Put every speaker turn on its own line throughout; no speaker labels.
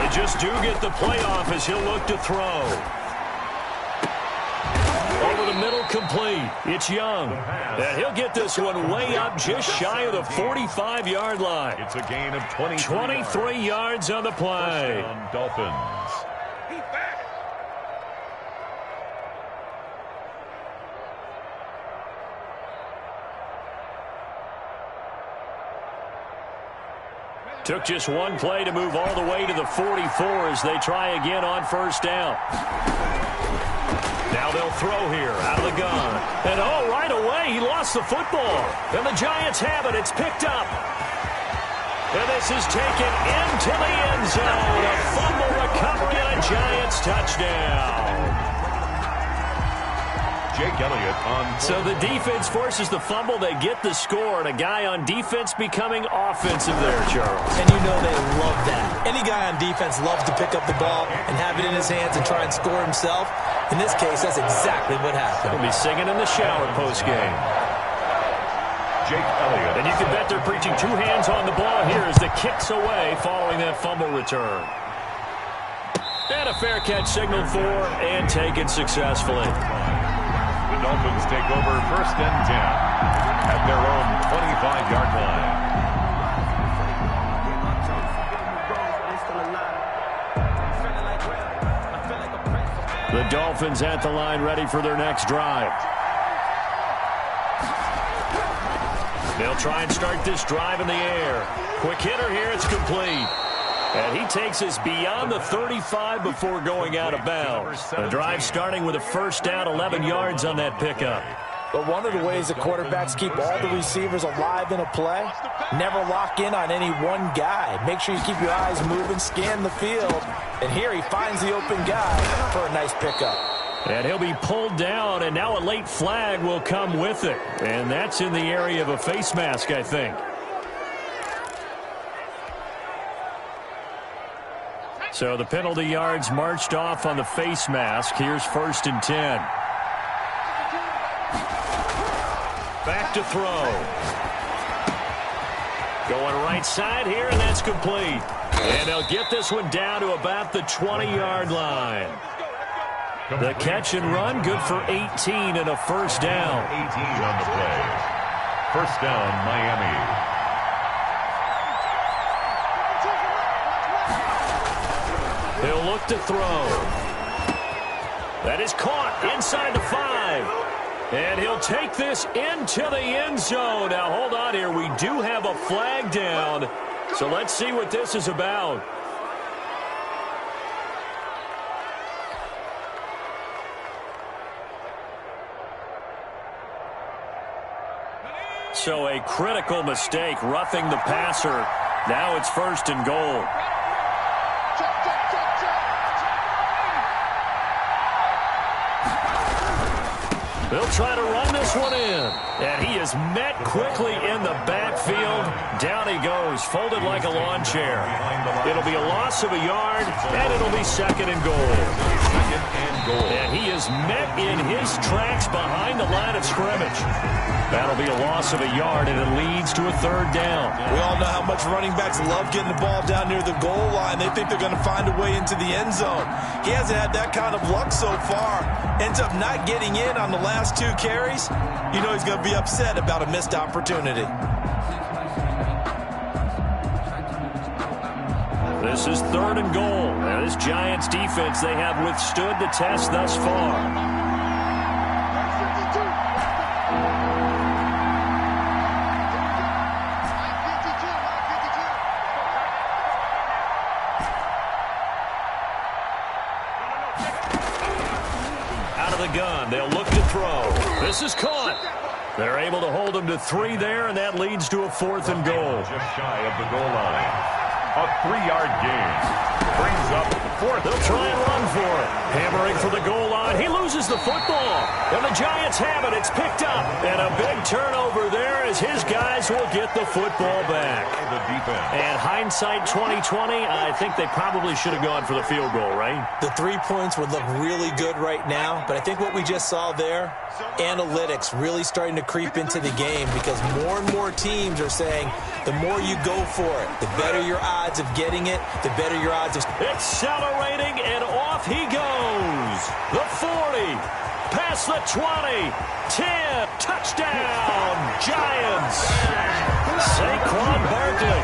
They just do get the playoff as he'll look to throw. Over the middle, complete. It's Young. And he'll get this one way up just shy of the 45-yard line.
It's a gain of
23 yards on the play.
First down, Dolphins.
Took just one play to move all the way to the 44 as they try again on first down. Now they'll throw here out of the gun. And oh, right away, he lost the football. And the Giants have it. It's picked up. And this is taken into the end zone. A fumble recovery and a Giants touchdown.
Jake Elliott on.
So the defense forces the fumble. They get the score, and a guy on defense becoming offensive there, Charles.
And you know they love that. Any guy on defense loves to pick up the ball and have it in his hands and try and score himself. In this case, that's exactly what happened.
He'll be singing in the shower post-game.
Jake Elliott.
And you can bet they're preaching two hands on the ball here as the kick's away following that fumble return. And a fair catch signaled for and taken successfully.
The Dolphins take over first and 10 at their own 25-yard line.
The Dolphins at the line ready for their next drive. They'll try and start this drive in the air. Quick hitter here, it's complete. And he takes us beyond the 35 before going out of bounds. The drive starting with a first down, 11 yards on that pickup.
But one of the ways that quarterbacks keep all the receivers alive in a play, never lock in on any one guy. Make sure you keep your eyes moving, scan the field. And here he finds the open guy for a nice pickup.
And he'll be pulled down, and now a late flag will come with it. And that's in the area of a face mask, I think. So the penalty yards marched off on the face mask. Here's first and 10. Back to throw. Going right side here, and that's complete. And they'll get this one down to about the 20-yard line. The catch and run, good for 18 and a first down.
18 on the play. First down, Miami.
He'll look to throw. That is caught inside the 5. And he'll take this into the end zone. Now, hold on here. We do have a flag down. So let's see what this is about. So a critical mistake, roughing the passer. Now it's first and goal. They'll try to run this one in. And he is met quickly in the backfield. Down he goes, folded like a lawn chair. It'll be a loss of a yard, and it'll be second and goal.
Second and goal.
And he is met in his tracks behind the line of scrimmage. That'll be a loss of a yard, and it leads to a third down.
We all know how much running backs love getting the ball down near the goal line. They think they're going to find a way into the end zone. He hasn't had that kind of luck so far. Ends up not getting in on the last two carries. You know he's going to be upset about a missed opportunity.
This is third and goal. Now, this Giants defense, they have withstood the test thus far. Gun. They'll look to throw. This is caught. They're able to hold him to 3 there, and that leads to a fourth and goal.
Just shy of the goal line. A 3-yard gain. Brings up fourth.
They'll try and run for it. Hammering for the goal line. He loses the football. And the Giants have it. It's picked up. And a big turnover there as his guys Eagles will get the football back. And hindsight 2020, I think they probably should have gone for the field goal, right?
The 3 points would look really good right now, but I think what we just saw there, analytics really starting to creep into the game because more and more teams are saying the more you go for it, the better your odds of getting it, the better your odds of...
Accelerating, and off he goes. The 40, past the 20, 10, touchdown, Giants. Saquon Barkley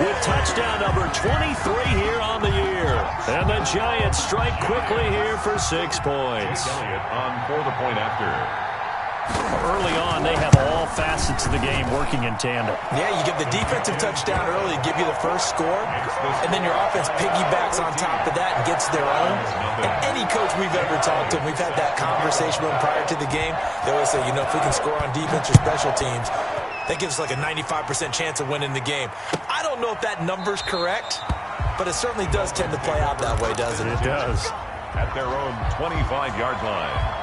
with touchdown number 23 here on the year. And the Giants strike quickly here for 6 points.
On for the point after.
Early on, they have all facets of the game working in tandem.
Yeah, you give the defensive touchdown early, give you the first score, and then your offense piggybacks on top of that and gets their own. And any coach we've ever talked to, we've had that conversation with them prior to the game, they always say, you know, if we can score on defense or special teams, that gives us like a 95% chance of winning the game. I don't know if that number's correct, but it certainly does tend to play out that way, doesn't it?
It does.
At their own 25-yard line.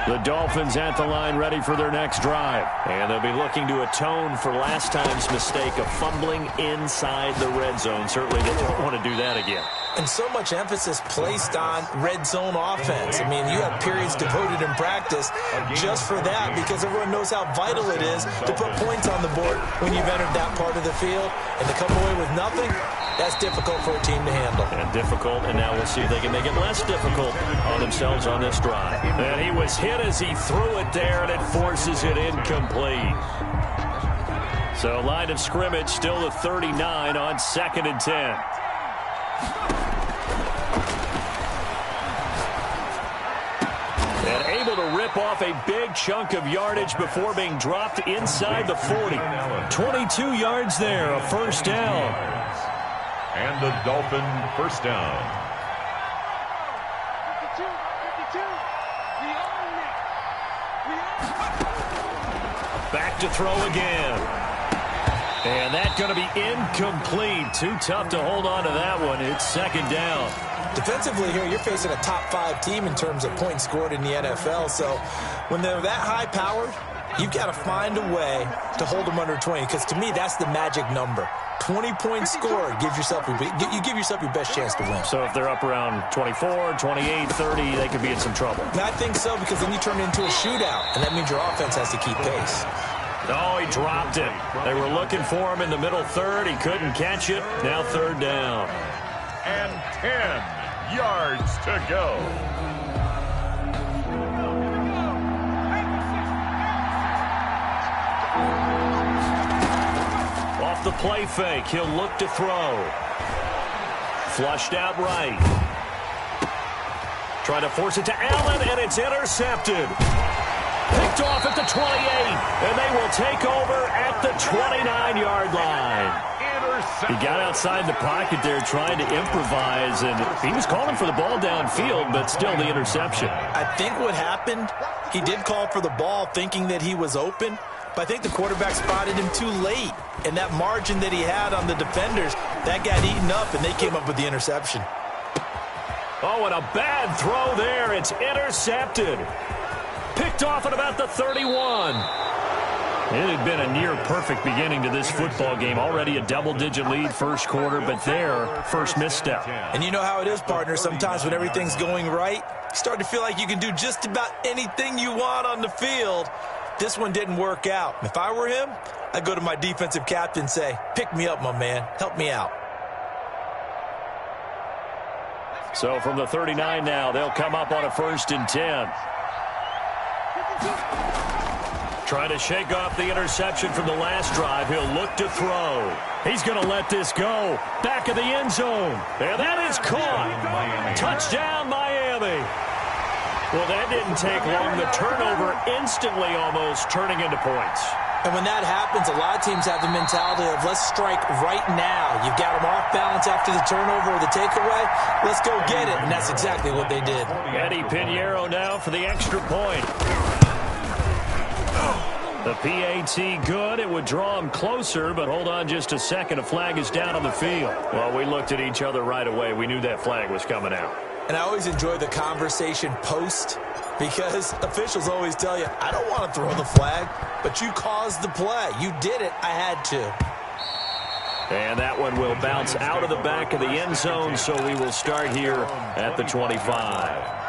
The Dolphins at the line ready for their next drive. And they'll be looking to atone for last time's mistake of fumbling inside the red zone. Certainly they don't want to do that again.
And so much emphasis placed on red zone offense. I mean, you have periods devoted in practice just for that because everyone knows how vital it is to put points on the board when you've entered that part of the field. And to come away with nothing, that's difficult for a team to handle.
And difficult, and now we'll see if they can make it less difficult on themselves on this drive. And he was hit as he threw it there, and it forces it incomplete. So line of scrimmage still the 39 on 2nd and 10. And able to rip off a big chunk of yardage before being dropped inside the 40. 22 yards there, a first down.
And the Dolphin first down.
52.
Back to throw again. And that's going to be incomplete. Too tough to hold on to that one. It's 2nd down.
Defensively here, you're facing a top 5 team in terms of points scored in the NFL. So when they're that high-powered, you've got to find a way to hold them under 20. Because to me, that's the magic number. 20 points scored, you give yourself your best chance to win.
So if they're up around 24, 28, 30, they could be in some trouble.
And I think so, because then you turn it into a shootout, and that means your offense has to keep pace.
Oh, he dropped it. They were looking for him in the middle third. He couldn't catch it. Now 3rd down.
And 10 yards to go.
Off the play fake, he'll look to throw. Flushed out right. Trying to force it to Allen, and it's intercepted. Picked off at the 28, and they will take over at the 29-yard line. He got outside the pocket there trying to improvise, and he was calling for the ball downfield, but still the interception.
I think what happened, he did call for the ball thinking that he was open, but I think the quarterback spotted him too late. And that margin that he had on the defenders, that got eaten up, and they came up with the interception.
Oh, and a bad throw there. It's intercepted. Picked off at about the 31. It had been a near-perfect beginning to this football game. Already a double-digit lead first quarter, but their first misstep.
And you know how it is, partner. Sometimes when everything's going right, you start to feel like you can do just about anything you want on the field. This one didn't work out. If I were him, I'd go to my defensive captain and say, pick me up, my man. Help me out.
So from the 39 now, they'll come up on a 1st and 10. Trying to shake off the interception from the last drive. He'll look to throw. He's going to let this go. Back of the end zone. And that is caught. Touchdown, Miami. Well, that didn't take long. The turnover instantly almost turning into points.
And when that happens, a lot of teams have the mentality of let's strike right now. You've got them off balance after the turnover or the takeaway. Let's go get it. And that's exactly what they did.
Eddie Pinheiro now for the extra point. The PAT good. It would draw him closer, but hold on just a second. A flag is down on the field. Well, we looked at each other right away. We knew that flag was coming out.
And I always enjoy the conversation post because officials always tell you, I don't want to throw the flag, but you caused the play. You did it. I had to.
And that one will bounce out of the back of the end zone, so we will start here at the 25.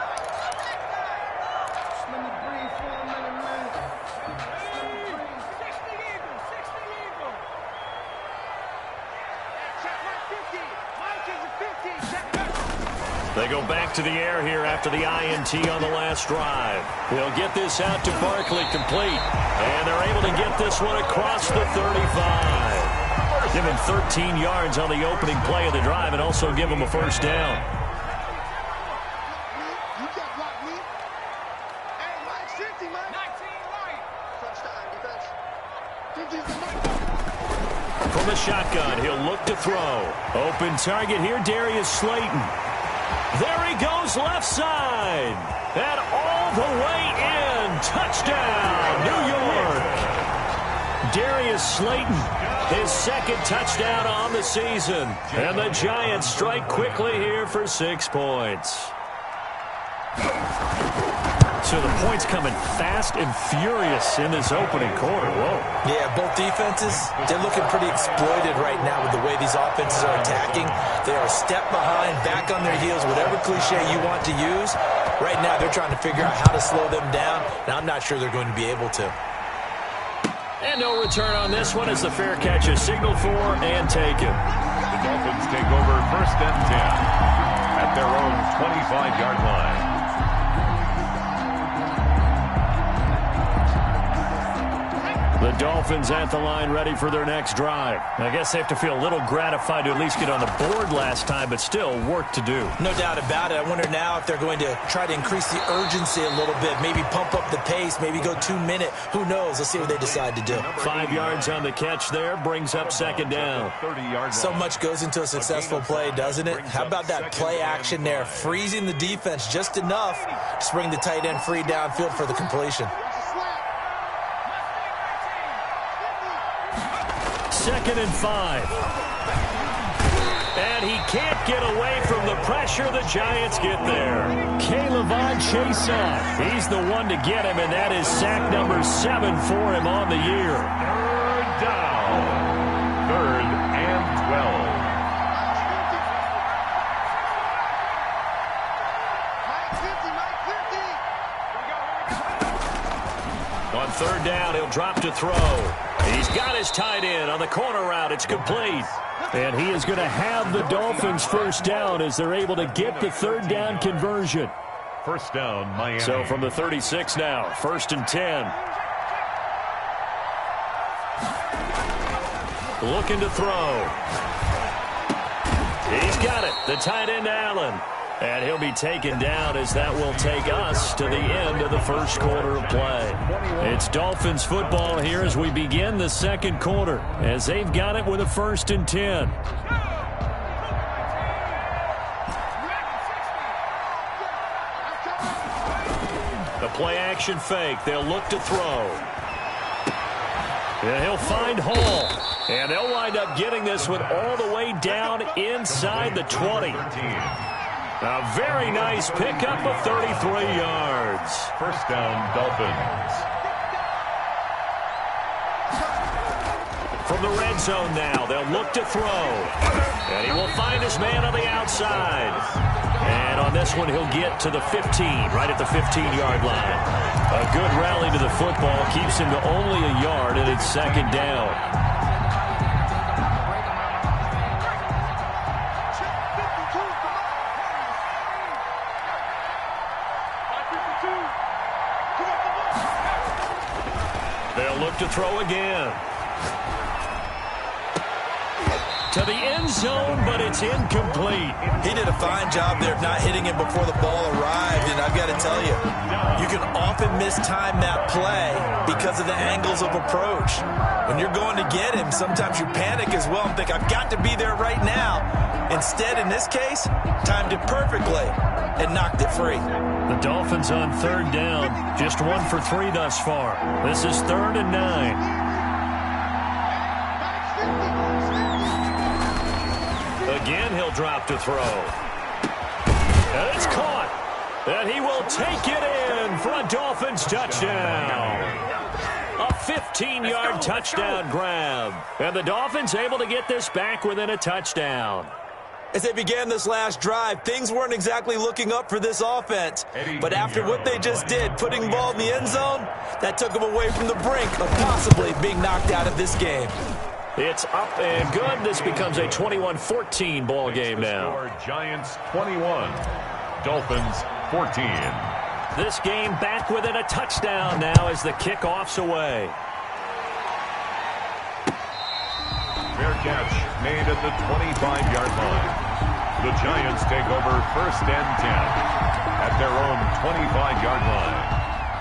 They go back to the air here after the INT on the last drive. They'll get this out to Barkley complete. And they're able to get this one across the 35. Give him 13 yards on the opening play of the drive and also give him a first down. From the shotgun, he'll look to throw. Open target here, Darius Slayton. There he goes left side. And all the way in. Touchdown, New York. Darius Slayton, his second touchdown on the season. And the Giants strike quickly here for 6 points. So the points coming fast and furious in this opening quarter. Whoa.
Yeah, both defenses, they're looking pretty exploited right now with the way these offenses are attacking. They are a step behind, back on their heels, whatever cliche you want to use. Right now they're trying to figure out how to slow them down, and I'm not sure they're going to be able to.
And no return on this one as the fair catch is signaled for and taken.
The Dolphins take over 1st and 10 at their own 25-yard line.
The Dolphins at the line ready for their next drive. I guess they have to feel a little gratified to at least get on the board last time, but still work to do.
No doubt about it. I wonder now if they're going to try to increase the urgency a little bit, maybe pump up the pace, maybe go 2-minute. Who knows? Let's see what they decide to do.
5 yards on the catch there, brings up second down.
So much goes into a successful play, doesn't it? How about that play action there, freezing the defense just enough to bring the tight end free downfield for the completion.
2nd and 5. And he can't get away from the pressure. The Giants get there. K'Lavon Chaisson, he's the one to get him, and that is sack number 7 for him on the year.
3rd down. 3rd and 12.
On 3rd down, he'll drop to throw. He's got his tight end on the corner route. It's complete. And he is going to have the Dolphins first down as they're able to get the 3rd down conversion.
First down, Miami.
So from the 36 now, 1st and 10. Looking to throw. He's got it. The tight end, Allen. And he'll be taken down as that will take us to the end of the first quarter of play. It's Dolphins football here as we begin the second quarter, as they've got it with a 1st and 10. The play action fake. They'll look to throw. And he'll find Hall. And they'll wind up getting this one all the way down inside the 20. A very nice pickup of 33 yards.
First down, Dolphins.
From the red zone now, they'll look to throw. And he will find his man on the outside. And on this one, he'll get to the 15, right at the 15-yard line. A good rally to the football keeps him to only a yard, and it's 2nd down. They'll look to throw again. to the end zone, but it's incomplete.
He did a fine job there of not hitting it before the ball arrived, and I've got to tell you, you can often mistime that play because of the angles of approach. When you're going to get him, sometimes you panic as well and think, I've got to be there right now. Instead, in this case, timed it perfectly and knocked it free.
The Dolphins on third down, just 1 for 3 thus far. This is 3rd and 9. Again, he'll drop to throw. And it's caught. And he will take it in for a Dolphins touchdown. A 15-yard touchdown grab. And the Dolphins able to get this back within a touchdown.
As they began this last drive, things weren't exactly looking up for this offense. But after what they just did, putting the ball in the end zone, that took them away from the brink of possibly being knocked out of this game.
It's up and good. This becomes a 21-14 ball game now.
Giants 21, Dolphins 14.
This game back within a touchdown now as the kickoff's away.
Fair catch made at the 25-yard line. The Giants take over 1st and 10 at their own 25-yard line.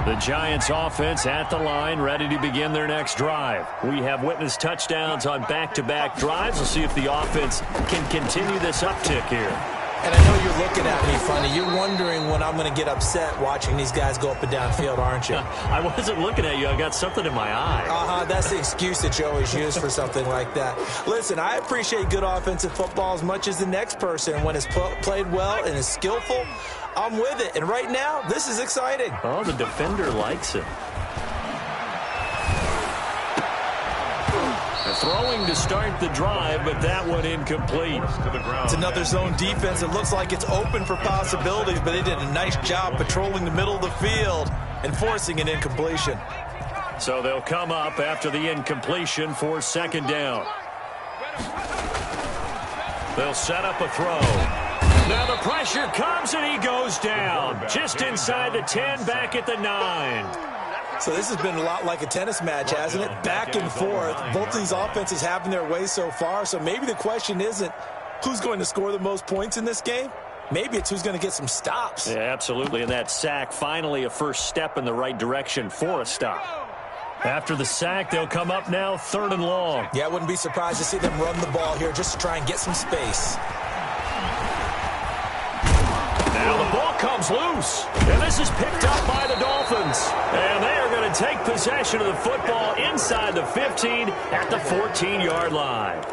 The Giants offense at the line, ready to begin their next drive. We have witnessed touchdowns on back-to-back drives. We'll see if the offense can continue this uptick here.
And I know you're looking at me funny. You're wondering when I'm going to get upset watching these guys go up and down field, aren't you?
I wasn't looking at you. I got something in my eye.
That's the excuse that you always use for something like that. Listen, I appreciate good offensive football as much as the next person. When it's played well and is skillful, I'm with it. And right now, this is exciting.
Oh, the defender likes it. Throwing to start the drive, but that one incomplete.
It's another zone defense. It looks like it's open for possibilities, but they did a nice job patrolling the middle of the field and forcing an incompletion.
So they'll come up after the incompletion for 2nd down. They'll set up a throw. Now the pressure comes and he goes down. Just inside the 10, back at the 9.
So this has been a lot like a tennis match, hasn't it? Back and forth. Both of these offenses having their way so far. So maybe the question isn't who's going to score the most points in this game. Maybe it's who's going to get some stops.
Yeah, absolutely. And that sack, finally a first step in the right direction for a stop. After the sack, they'll come up now 3rd and long.
Yeah, I wouldn't be surprised to see them run the ball here just to try and get some space.
Now the ball comes loose, and this is picked up by the Dolphins. And they are going to take possession of the football inside the 15 at the 14-yard line.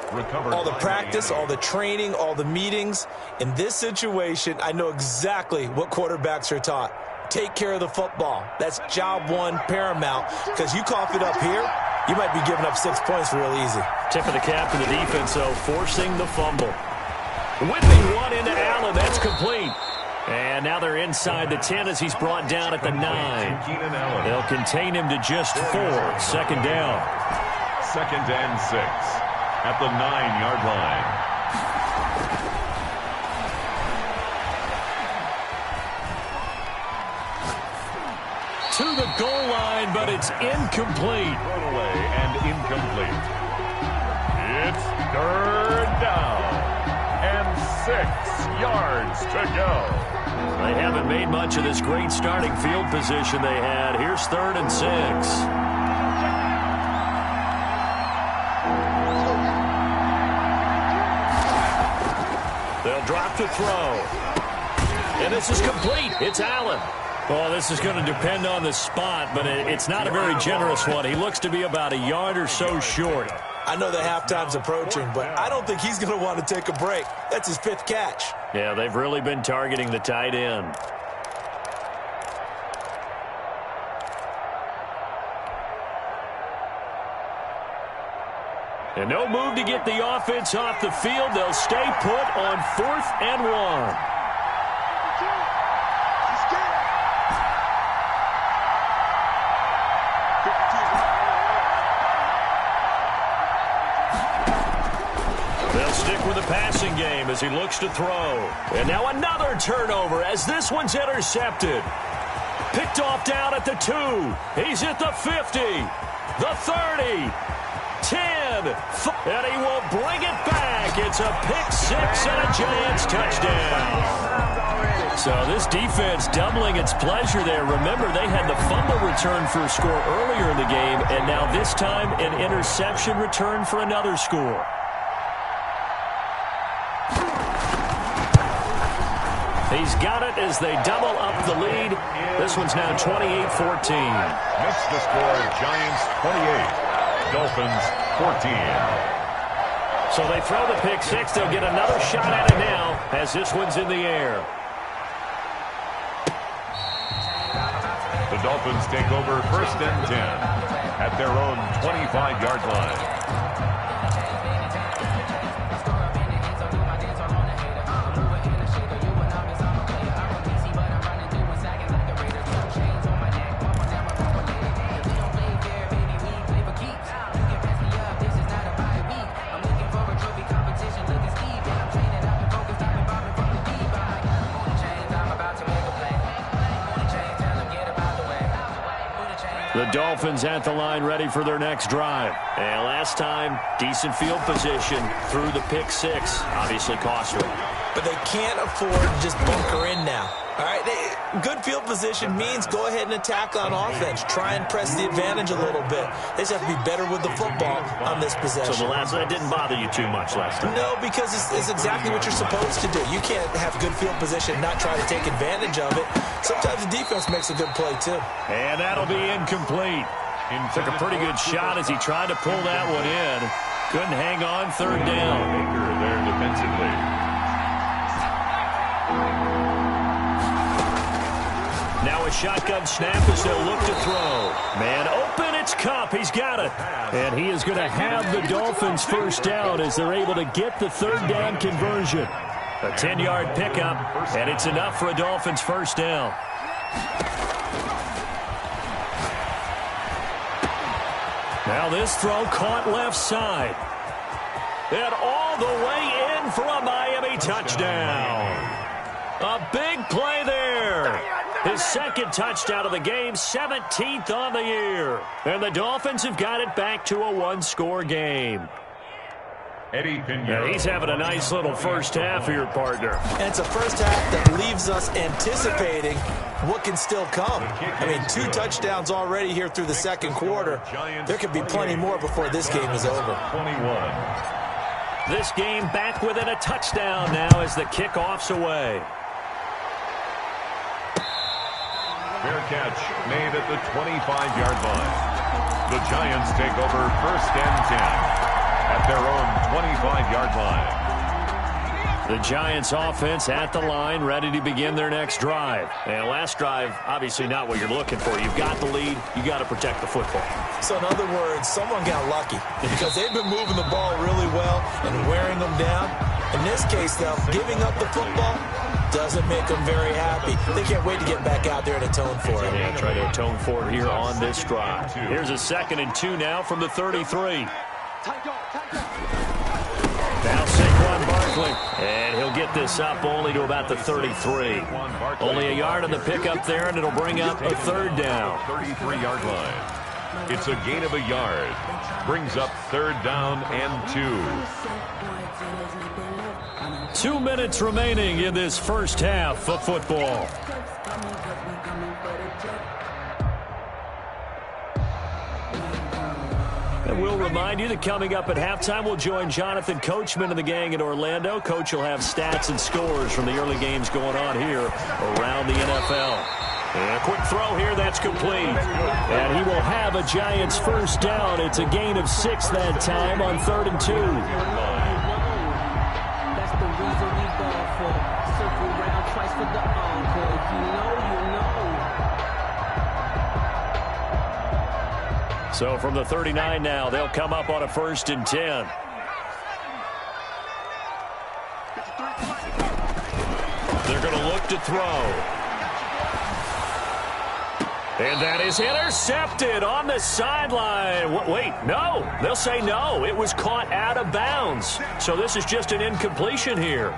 All the practice, all the training, all the meetings. In this situation, I know exactly what quarterbacks are taught. Take care of the football. That's job one, paramount, because you cough it up here, you might be giving up 6 points real easy.
Tip of the cap to the defense, though, forcing the fumble. Whipping one into Allen. That's complete. And now they're inside the 10 as he's brought down at the 9. They'll contain him to just 4. 2nd down.
2nd and 6 at the 9-yard line.
To the goal line, but it's incomplete.
Thrown away and incomplete. It's 3rd down and 6 yards to go.
They haven't made much of this great starting field position they had. Here's 3rd and 6. They'll drop to throw. And this is complete. It's Allen. Well, this is going to depend on the spot, but it's not a very generous one. He looks to be about a yard or so short.
I know that halftime's approaching, but I don't think he's going to want to take a break. That's his 5th catch.
Yeah, they've really been targeting the tight end. And no move to get the offense off the field. They'll stay put on 4th and 1. Passing game as he looks to throw. And now another turnover as this one's intercepted. Picked off down at the 2. He's at the 50. The 30. 10. And he will bring it back back. It's a pick six and a Giants touchdown. So this defense doubling its pleasure there. Remember, they had the fumble return for a score earlier in the game, and now this time an interception return for another score. He's got it as they double up the lead. This one's now 28-14.
Makes the score Giants 28, Dolphins 14.
So they throw the pick six. They'll get another shot at it now as this one's in the air.
The Dolphins take over first and 10 at their own 25-yard line.
The Dolphins at the line ready for their next drive. And last time, decent field position through the pick six. Obviously costly.
But they can't afford to just bunker in now. All right, good field position means go ahead and attack on offense. Try and press the advantage a little bit. They just have to be better with the football on this possession.
So that didn't bother you too much last time?
No, because it's exactly what you're supposed to do. You can't have good field position and not try to take advantage of it. Sometimes the defense makes a good play, too.
And that'll be incomplete. Took a pretty good shot as he tried to pull that one in. Couldn't hang on third down.
There defensively.
Now a shotgun snap as they'll look to throw. Man open, it's Kupp. He's got it. And he is going to have the Dolphins first down as they're able to get the third down conversion. A 10-yard pickup, and it's enough for a Dolphins first down. Now this throw caught left side. And all the way in for a Miami touchdown. A big play there. His second touchdown of the game, 17th on the year. And the Dolphins have got it back to a one-score game.
Yeah,
he's having a nice little first half here, partner.
And it's a first half that leaves us anticipating what can still come. I mean, 2 touchdowns already here through the second quarter. There could be plenty more before this game is over.
21.
This game back within a touchdown now as the kickoff's away.
Fair catch made at the 25-yard line. The Giants take over first and 10 at their own 25-yard line.
The Giants offense at the line, ready to begin their next drive. And last drive, obviously not what you're looking for. You've got the lead. You got to protect the football.
So in other words, someone got lucky because they've been moving the ball really well and wearing them down. In this case, though, giving up the football doesn't make them very happy. They can't wait to get back out there and atone for it.
Yeah, try to atone for it here on this drive. Here's a 2nd and 2 now from the 33. Now Saquon Barkley, and he'll get this up only to about the 33. Only a yard on the pickup there, and it'll bring up a third down.
33-yard line. It's a gain of a yard. Brings up third down and 2.
2 minutes remaining in this first half of football. And we'll remind you that coming up at halftime, we'll join Jonathan Coachman and the gang in Orlando. Coach will have stats and scores from the early games going on here around the NFL. And a quick throw here, that's complete. And he will have a Giants first down. It's a gain of 6 that time on 3rd and 2.
That's the reason we ball for. Circle round twice for the encore. You know.
So from the 39 now, they'll come up on a 1st and 10. They're going to look to throw. And that is intercepted on the sideline. Wait, no. They'll say no. It was caught out of bounds. So this is just an incompletion here.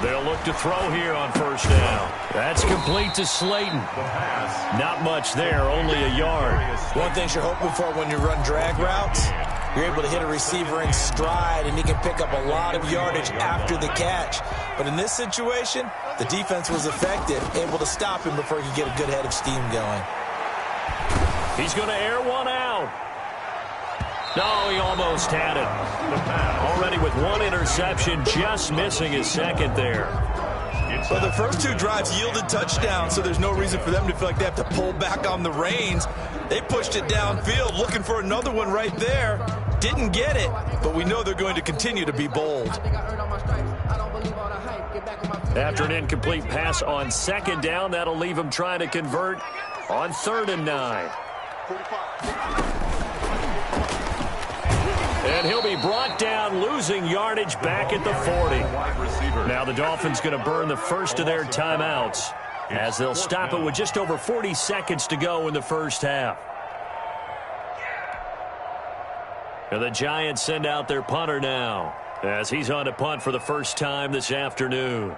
They'll look to throw here on first down. That's complete to Slayton. Not much there, only a yard.
One thing you're hoping for when you run drag routes, you're able to hit a receiver in stride, and he can pick up a lot of yardage after the catch. But in this situation, the defense was effective, able to stop him before he could get a good head of steam going.
He's going to air one out. No, he almost had it. Already with one interception, just missing his second there.
Well, the first two drives yielded touchdowns, so there's no reason for them to feel like they have to pull back on the reins. They pushed it downfield, looking for another one right there. Didn't get it, but we know they're going to continue to be bold.
After an incomplete pass on second down, that'll leave him trying to convert on 3rd and 9. And he'll be brought down, losing yardage back at the 40. Now the Dolphins going to burn the first of their timeouts as they'll stop it with just over 40 seconds to go in the first half. And the Giants send out their punter now as he's on to punt for the first time this afternoon.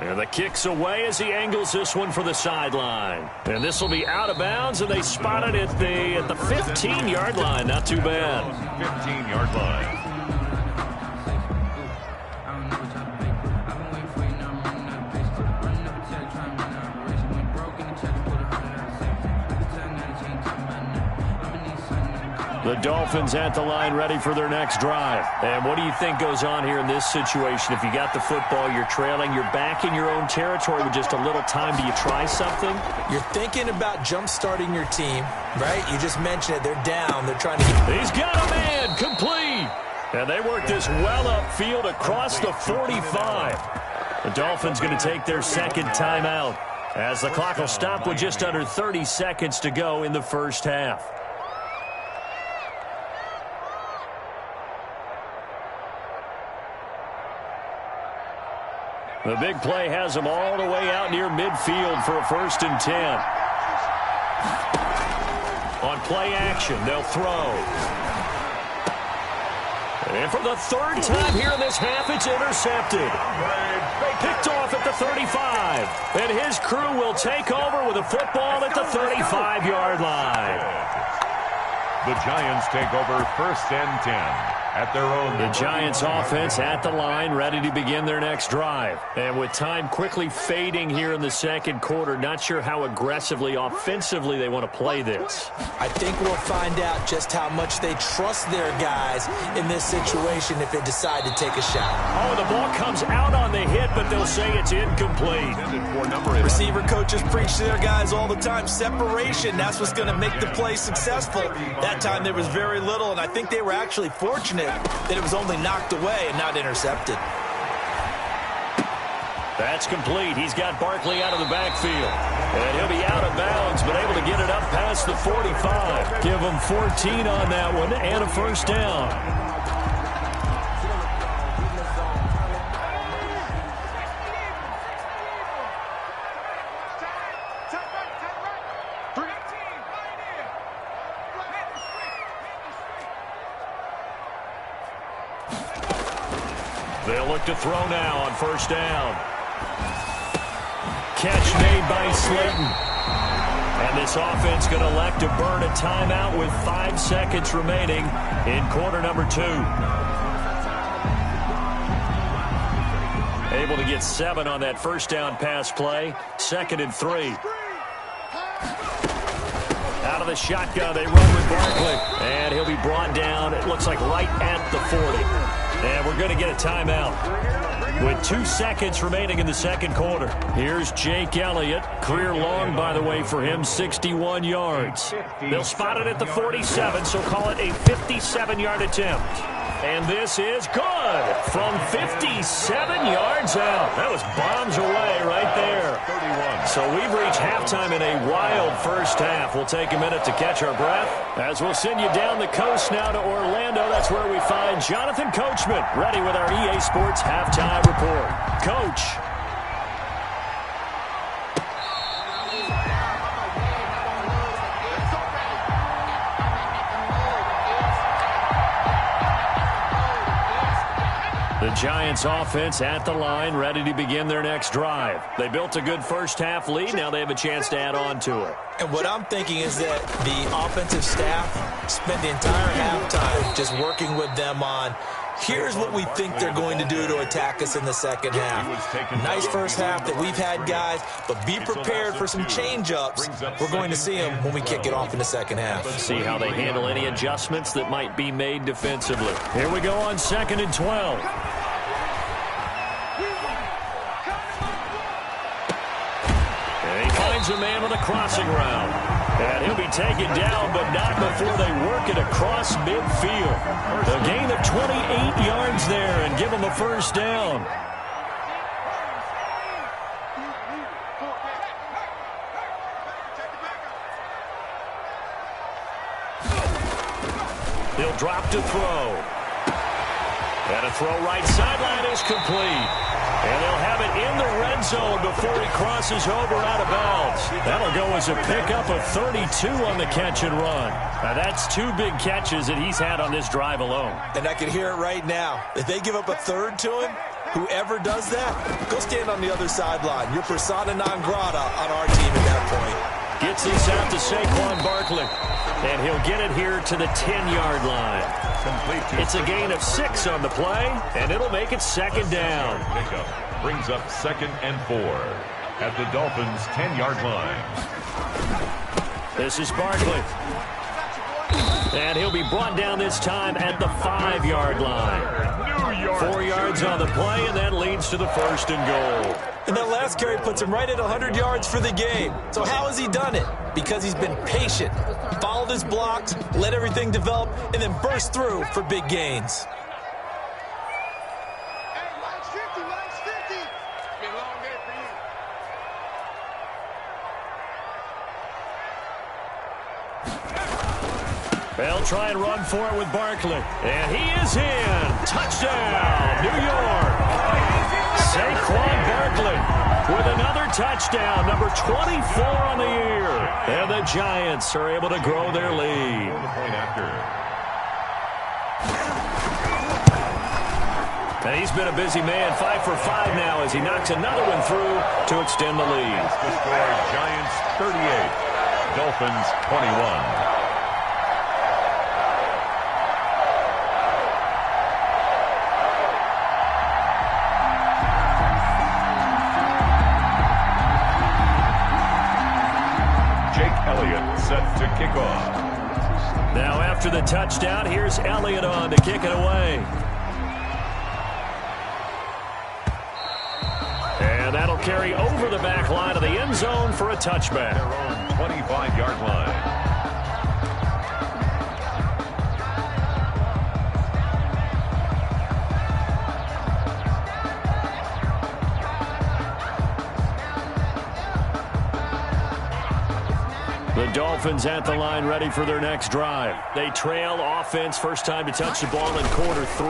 And the kick's away as he angles this one for the sideline. And this will be out of bounds, and they spot it at the 15-yard line. Not too bad.
15-yard line.
The Dolphins at the line ready for their next drive. And what do you think goes on here in this situation? If you got the football, you're trailing, you're back in your own territory with just a little time. Do you try something?
You're thinking about jump-starting your team, right? You just mentioned it. They're down. They're trying to get...
He's got a man. Complete. And they work this well upfield across the 45. The Dolphins going to take their second timeout as the clock will stop with just under 30 seconds to go in the first half. The big play has them all the way out near midfield for a 1st and 10. On play action, they'll throw. And for the 3rd time here in this half, it's intercepted. Picked off at the 35. And his crew will take over with a football at the 35-yard line.
The Giants take over 1st and 10. At their own.
The Giants offense at the line, ready to begin their next drive. And with time quickly fading here in the second quarter, not sure how aggressively, offensively they want to play this.
I think we'll find out just how much they trust their guys in this situation if they decide to take a shot.
Oh, the ball comes out on the hit, but they'll say it's incomplete.
Receiver coaches preach to their guys all the time. Separation, that's what's going to make the play successful. That time there was very little, and I think they were actually fortunate that it was only knocked away and not intercepted.
That's complete. He's got Barkley out of the backfield. And he'll be out of bounds, but able to get it up past the 45. Give him 14 on that one and a 1st down. They'll look to throw now on 1st down. Catch made by Slayton. And this offense going to elect to burn a timeout with 5 seconds remaining in quarter number 2. Able to get 7 on that 1st down pass play. 2nd and 3. Out of the shotgun, they run with Barkley. And he'll be brought down, it looks like right at the 40. And we're going to get a timeout with 2 seconds remaining in the second quarter. Here's Jake Elliott. Career long, by the way, for him, 61 yards. They'll spot it at the 47, so call it a 57-yard attempt. And this is good from 57 yards out. That was bombs away right there. So we've reached halftime in a wild first half. We'll take a minute to catch our breath as we'll send you down the coast now to Orlando. That's where we find Jonathan Coachman ready with our EA Sports halftime report. Coach. The Giants offense at the line, ready to begin their next drive. They built a good first-half lead. Now they have a chance to add on to it.
And what I'm thinking is that the offensive staff spent the entire halftime just working with them on, here's what we think they're going to do to attack us in the second half. Nice first half that we've had, guys, but be prepared for some change-ups. We're going to see them when we kick it off in the second half.
See how they handle any adjustments that might be made defensively. Here we go on 2nd and 12. And he finds a man on the crossing route. And he'll be taken down, but not before they work it across midfield. A gain of 28 yards there and give him a first down. He'll drop to throw. And a throw right sideline is complete. And they'll have it in the red zone before he crosses over out of bounds. That'll go as a pickup of 32 on the catch and run. Now that's 2 big catches that he's had on this drive alone.
And I can hear it right now. If they give up a third to him, whoever does that, go stand on the other sideline. You're persona non grata on our team at that point.
Gets this out to Saquon Barkley. And he'll get it here to the 10-yard line. It's a gain of 6 on the play, and it'll make it second down.
Pickup brings up 2nd and 4 at the Dolphins' 10-yard line.
This is Barkley. And he'll be brought down this time at the 5-yard line. 4 yards on the play, and that leads to the 1st and goal.
And that last carry puts him right at 100 yards for the game. So how has he done it? Because he's been patient, followed his blocks, let everything develop, and then burst through for big gains.
They'll try and run for it with Barkley. And he is in. Touchdown, New York. Saquon Barkley with another touchdown, number 24 on the year. And the Giants are able to grow their lead. And he's been a busy man, 5 for 5 now as he knocks another one through to extend the lead.
The score, Giants 38, Dolphins 21. Set to kick off.
Now after the touchdown, here's Elliott on to kick it away. And that'll carry over the back line of the end zone for a touchback.
Their own 25-yard line.
The Dolphins at the line ready for their next drive. They trail offense, first time to touch the ball in quarter 3,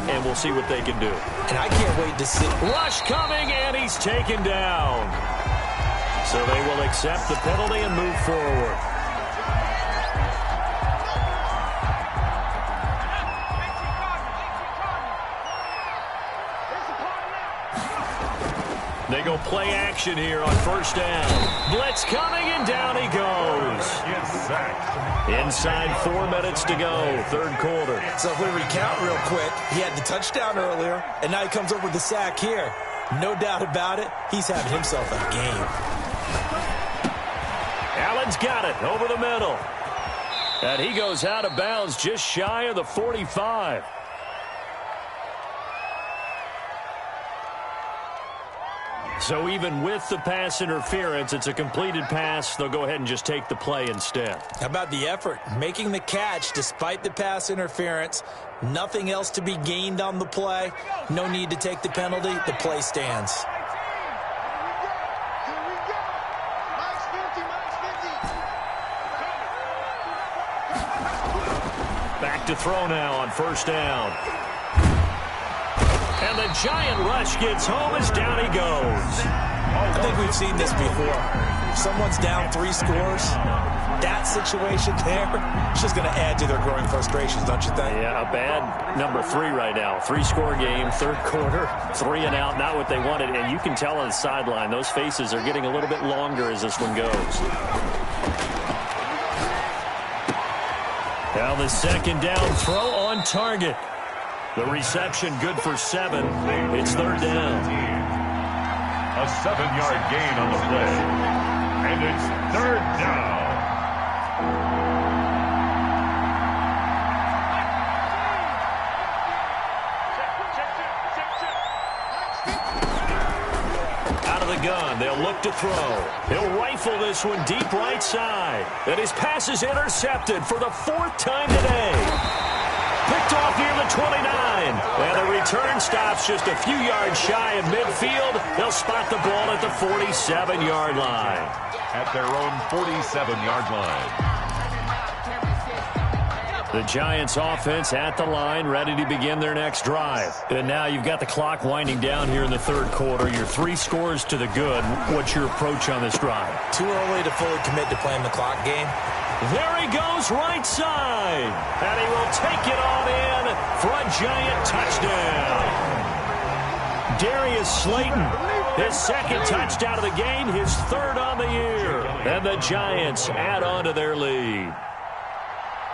and we'll see what they can do.
And I can't wait to see.
Rush coming, and he's taken down. So they will accept the penalty and move forward. They go play action here on first down. Blitz coming, and down he goes. Inside 4 minutes to go, third quarter.
So if we recount real quick, he had the touchdown earlier, and now he comes up with the sack here. No doubt about it, he's having himself a game.
Allen's got it over the middle. And he goes out of bounds just shy of the 45. So even with the pass interference, it's a completed pass. They'll go ahead and just take the play instead.
How about the effort? Making the catch despite the pass interference. Nothing else to be gained on the play. No need to take the penalty. The play stands.
Back to throw now on first down. And the giant rush gets home as down he goes.
I think we've seen this before. If someone's down 3 scores, that situation there, it's just going to add to their growing frustrations, don't you think?
Yeah, a bad number 3 right now. 3-score game, third quarter, 3 and out, not what they wanted. And you can tell on the sideline, those faces are getting a little bit longer as this one goes. Now the second down throw on target. The reception good for 7. It's third down.
A 7-yard gain on the play. And it's third down.
Out of the gun, they'll look to throw. He'll rifle this one deep right side. And his pass is intercepted for the 4th time today. Picked off near the 29. And the return stops just a few yards shy of midfield. They'll spot the ball at the 47-yard line.
At their own 47-yard line.
The Giants offense at the line, ready to begin their next drive. And now you've got the clock winding down here in the third quarter. Your 3 scores to the good. What's your approach on this drive?
Too early to fully commit to playing the clock game.
There he goes right side. And he will take it on in for a Giant touchdown. Darius Slayton, his 2nd touchdown of the game, his 3rd on the year. And the Giants add on to their lead.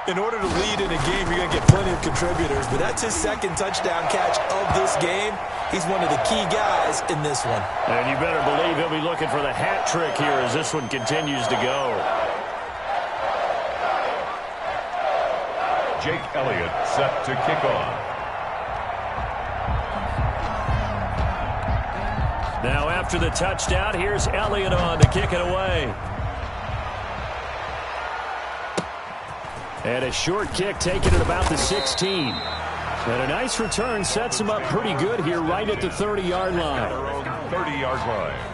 In order to lead in a game, you're going to get plenty of contributors, but that's his 2nd touchdown catch of this game. He's one of the key guys in this one.
And you better believe he'll be looking for the hat trick here as this one continues to go.
Jake Elliott set to kick off.
Now after the touchdown, here's Elliott on to kick it away. And a short kick taken at about the 16. And a nice return sets him up pretty good here right at the 30-yard line.
30-yard line.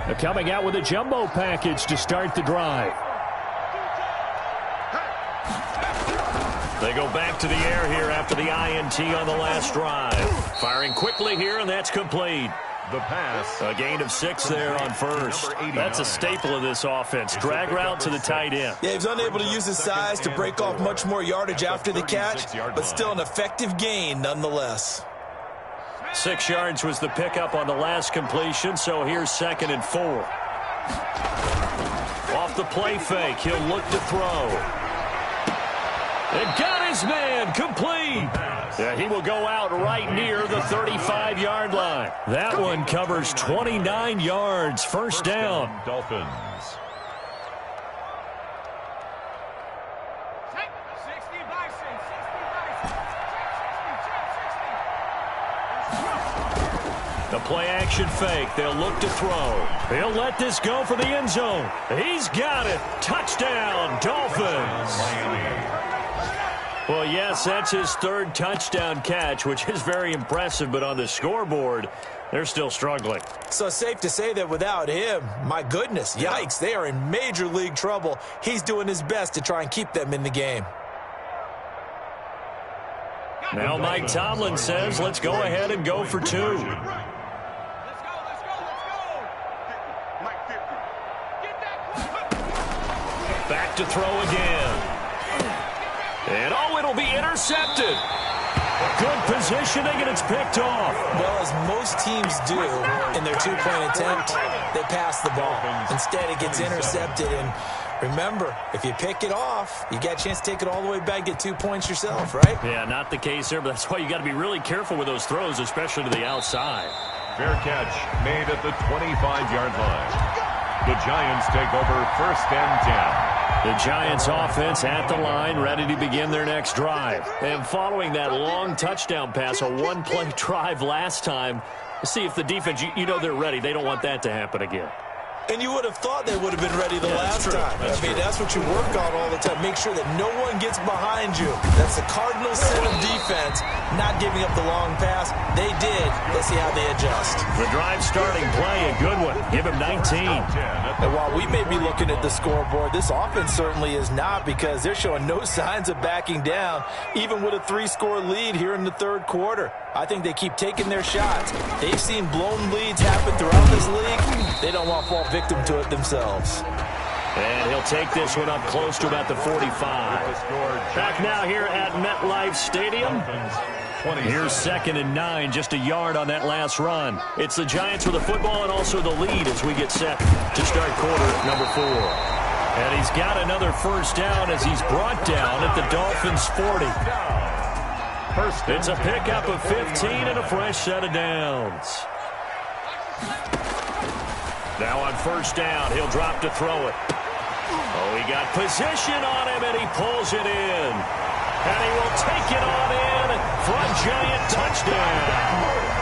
They're coming out with a jumbo package to start the drive. They go back to the air here after the INT on the last drive. Firing quickly here, and that's complete.
The pass.
A gain of 6 there on first. That's a staple of this offense. Drag route to the tight end.
Yeah, he was unable to use his size to break off much more yardage after the catch, but still an effective gain nonetheless.
6 yards was the pickup on the last completion, so here's 2nd and 4. Off the play fake, he'll look to throw. And got his man, complete. Yeah, he will go out right near the 35-yard line. That one covers 29 yards, first down.
Dolphins.
The play-action fake. They'll look to throw. He'll let this go for the end zone. He's got it. Touchdown, Dolphins. Well, yes, that's his 3rd touchdown catch, which is very impressive, but on the scoreboard, they're still struggling.
So safe to say that without him, my goodness, yikes, they are in major league trouble. He's doing his best to try and keep them in the game.
Now Mike Tomlin says, let's go ahead and go for 2. Back to throw again. And, oh, it'll be intercepted. Good positioning, and it's picked off.
Well, as most teams do in their 2-point attempt, they pass the ball. Instead, it gets intercepted. And remember, if you pick it off, you get a chance to take it all the way back, get 2 points yourself, right?
Yeah, not the case there, but that's why you got to be really careful with those throws, especially to the outside.
Fair catch made at the 25-yard line. The Giants take over 1st and 10.
The Giants offense at the line, ready to begin their next drive. And following that long touchdown pass, a 1-play drive last time, see if the defense, you know they're ready. They don't want that to happen again.
And you would have thought they would have been ready the last time. I mean, that's what you work on all the time. Make sure that no one gets behind you. That's the cardinal sin of defense, not giving up the long pass. They did. Let's see how they adjust.
The drive starting play, a good one. Give him 19.
And while we may be looking at the scoreboard, this offense certainly is not, because they're showing no signs of backing down, even with a 3-score lead here in the third quarter. I think they keep taking their shots. They've seen blown leads happen throughout this league. They don't want to fall victim to it themselves.
And he'll take this one up close to about the 45. Back now here at MetLife Stadium. Here's 2nd and 9, just a yard on that last run. It's the Giants with the football and also the lead as we get set to start quarter number 4. And he's got another first down as he's brought down at the Dolphins' 40. It's a pickup of 15 and a fresh set of downs. Now on first down, he'll drop to throw it. Oh, he got position on him, and he pulls it in. And he will take it on in for a Giant touchdown.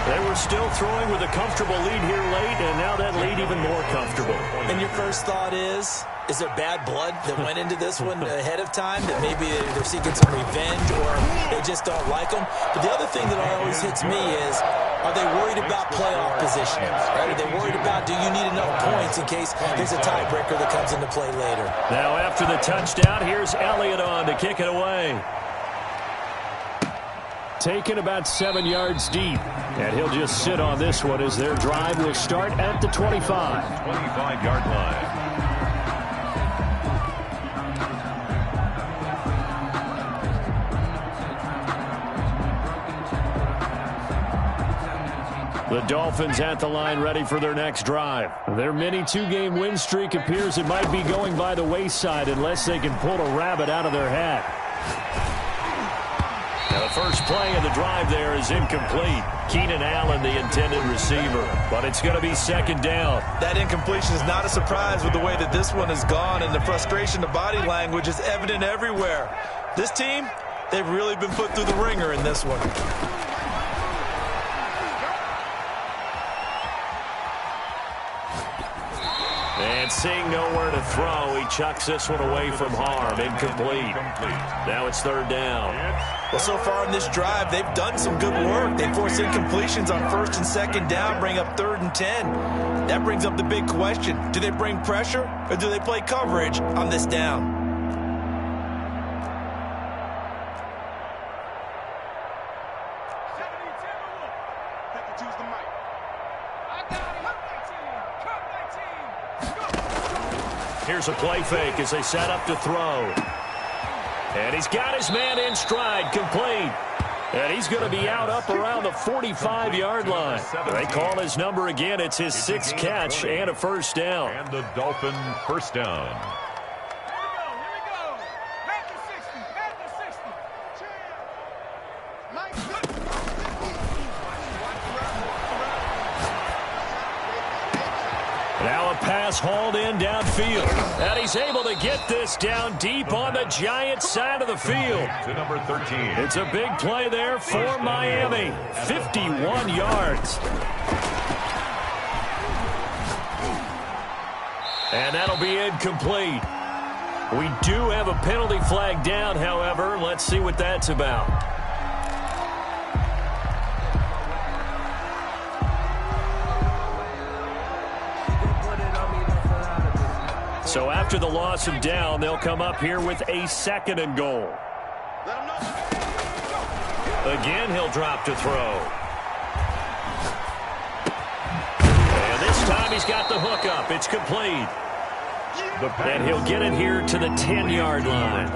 They were still throwing with a comfortable lead here late, and now that lead even more comfortable.
And your first thought is there bad blood that went into this one ahead of time, that maybe they're seeking some revenge or they just don't like them? But the other thing that always hits me is, are they worried about playoff positioning? Right? Are they worried about, do you need enough points in case there's a tiebreaker that comes into play later?
Now after the touchdown, here's Elliott on to kick it away. Taken about 7 yards deep. And he'll just sit on this one as their drive will start at the 25.
25-yard line.
The Dolphins at the line ready for their next drive. Their mini 2-game win streak appears it might be going by the wayside unless they can pull a rabbit out of their hat. Now the first play of the drive there is incomplete. Keenan Allen, the intended receiver. But it's going to be 2nd down.
That incompletion is not a surprise with the way that this one has gone, and the frustration, the body language is evident everywhere. This team, they've really been put through the ringer in this one.
And seeing nowhere to throw, he chucks this one away from harm. Incomplete. Now it's 3rd down.
Well, so far in this drive, they've done some good work. They force incompletions on 1st and 2nd down, bring up 3rd and 10. That brings up the big question. Do they bring pressure or do they play coverage on this down?
Here's a play fake as they set up to throw. And he's got his man in stride, complete. And he's going to be out up around the 45-yard line. They call his number again. It's his 6th catch and a first down.
And the Dolphin first down.
Here we go. Back to 60.
Now a pass hauled in downfield. And he's able to get this down deep on the Giants side of the field.
To number 13.
It's a big play there for Miami. 51 yards. And that'll be incomplete. We do have a penalty flag down, however. Let's see what that's about. So after the loss of down, they'll come up here with a 2nd and goal. Again, he'll drop to throw. And this time he's got the hook up. It's complete. And he'll get it here to the 10-yard line.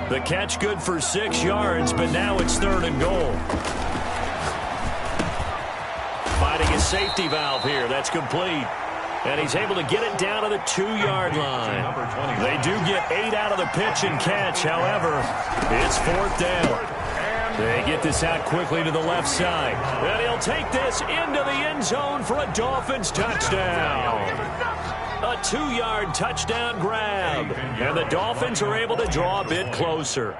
The catch good for 6 yards, but now it's 3rd and goal. Finding a safety valve here. That's complete. And he's able to get it down to the 2-yard line. They do get 8 out of the pitch and catch. However, it's 4th down. They get this out quickly to the left side. And he'll take this into the end zone for a Dolphins touchdown. A 2-yard touchdown grab. And the Dolphins are able to draw a bit closer.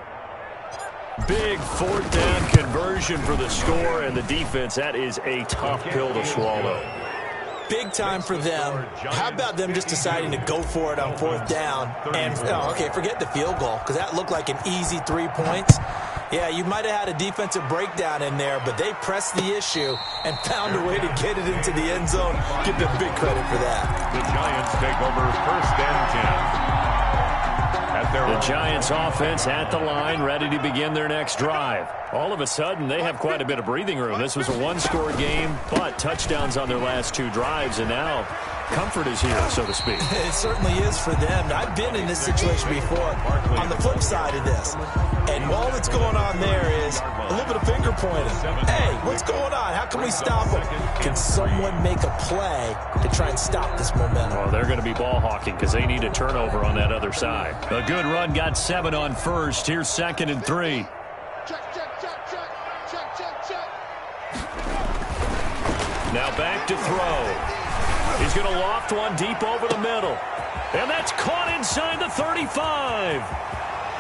Big 4th down conversion for the score, and the defense, that is a tough pill to swallow.
big time for them. How about them just deciding to go for it on 4th down? And, okay, forget the field goal, because that looked like an easy 3 points. Yeah, you might have had a defensive breakdown in there, but they pressed the issue and found a way to get it into the end zone. Give them big credit for that.
The Giants take over 1st and 10.
The Giants offense at the line, ready to begin their next drive. All of a sudden, they have quite a bit of breathing room. This was a one-score game, but touchdowns on their last 2 drives, and now comfort is here, so to speak.
It certainly is for them. I've been in this situation before on the flip side of this. And all that's going on there is a little bit of finger pointing. Hey, what's going on? How can we stop them? Can someone make a play to try and stop this momentum?
Oh, they're going to be ball hawking because they need a turnover on that other side. A good run got 7 on 1st. Here's 2nd and 3. Now back to throw. He's going to loft one deep over the middle. And that's caught inside the 35.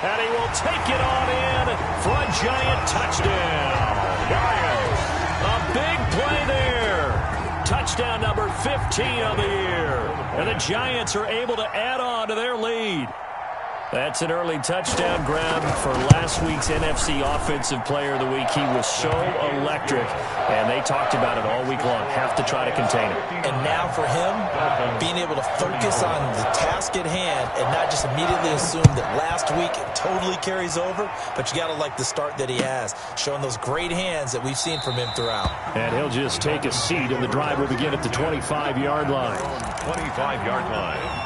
And he will take it on in for a Giant touchdown. Giants. A big play there. Touchdown number 15 of the year. And the Giants are able to add on to their lead. That's an early touchdown grab for last week's NFC Offensive Player of the Week. He was so electric, and they talked about it all week long. Have to try to contain him.
And now for him, being able to focus on the task at hand and not just immediately assume that last week it totally carries over, but you got to like the start that he has, showing those great hands that we've seen from him throughout.
And he'll just take a seat, and the drive will begin at the 25-yard line.
25-yard line.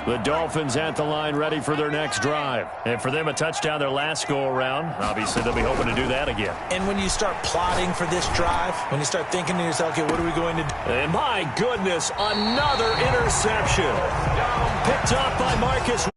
The Dolphins at the line ready for their next drive. And for them, a touchdown their last go-around. Obviously, they'll be hoping to do that again.
And when you start plotting for this drive, when you start thinking to yourself, okay, what are we going to do?
And my goodness, another interception. Picked up by Marcus.